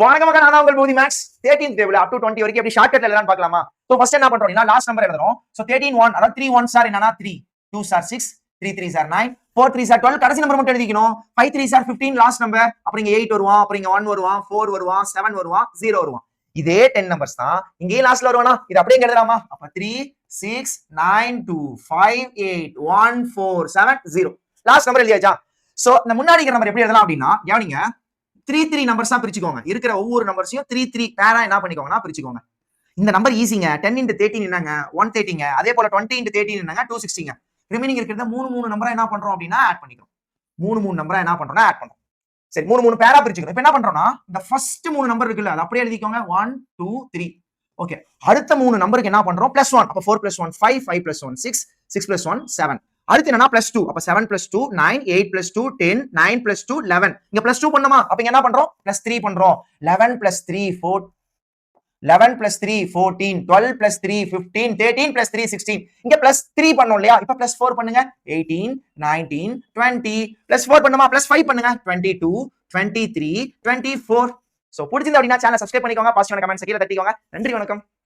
வணக்கம் மக்கள், நான் உங்கள் பூதி maths 13th table up to 20 வரைக்கும் எப்படி ஷார்ட்கட்ல எழுதலாம் பார்க்கலாமா? சோ ஃபர்ஸ்ட் என்ன பண்றோம் அப்படினா லாஸ்ட் நம்பர் எழுதுறோம். சோ 13 1 அதாவது 3 1s ஆர் என்னன்னா 3, 2s R 6, 3 3s R 9, 4 3s R 12 கடைசி நம்பர் மட்டும் எழுதிக்கணும். 5 3s ஆர் 15 லாஸ்ட் நம்பர். அப்புறம் இங்க 8 வருவான், அப்புறம் இங்க 1 வருவான், 4 வருவான், 7 வருவான், 0 வருவான். இதே 10 நம்பர்ஸ் தான் இங்கே லாஸ்ட்ல வருவானா? இது அப்படியே எழுதலாமா? அப்ப 3 6 9 2 5 8 1 4 7 0 லாஸ்ட் நம்பர் எழுதியாச்சா? சோ இந்த முன்னாடி இருக்கிற நம்பர் எப்படி எழுதலாம் அப்படின்னா கவனிங்க. 3 3 நம்பர்ஸா பிரிச்சுக்கோங்க. இருக்கிற ஒவ்வொரு நம்பர்ஸையும் 3 3 பேரா என்ன பண்ணிக்கோங்கன்னா பிரிச்சுக்கோங்க. இந்த நம்பர் ஈஸிங்க. 10 into 13 என்னங்க 130ங்க. அதே போல 20 into 13 என்னங்க 260ங்க. ரிமைனிங் இருக்கிறத 3 நம்பரா என்ன பண்றோம் அப்படின்னா ஆட் பண்ணிக்கிறோம். 3 நம்பரா என்ன பண்றோம்னா ஆட் பண்றோம். சரி 3 பேரா பிரிச்சுக்கிறோம். இப்போ என்ன பண்றோம்னா இந்த ஃபர்ஸ்ட் 3 நம்பர் இருக்குல்ல அது அப்படியே எழுதிக்கோங்க. 1 2 3. ஓகே. அடுத்த 3 நம்பருக்கு என்ன பண்றோம்? +1. அப்ப 4 + 1 5, 5 + 1 6, 6 + 1 7. அடுத்து என்னன்னா +2. அப்ப 7 + 2 9, 8 + 2 10, 9 + 2 11. இங்க +2 பண்ணோமா? அப்ப இங்க என்ன பண்றோம்? +3 பண்றோம். 11 + 3 4, 11 + 3 14, 12 + 3 15, 13 + 3 16. இங்க +3 பண்ணோம் இல்லையா? இப்ப +4 பண்ணுங்க. 18 19 20 +4 பண்ணுமா? +5 பண்ணுங்க. 22 23 24. சோ பிடிச்சிருந்தா அப்படின்னா சேனலை சப்ஸ்கிரைப் பண்ணிக்கோங்க. பாசிட்டிவான கமெண்ட்ஸ் கீழ தட்டிக்கோங்க. நன்றி, வணக்கம்.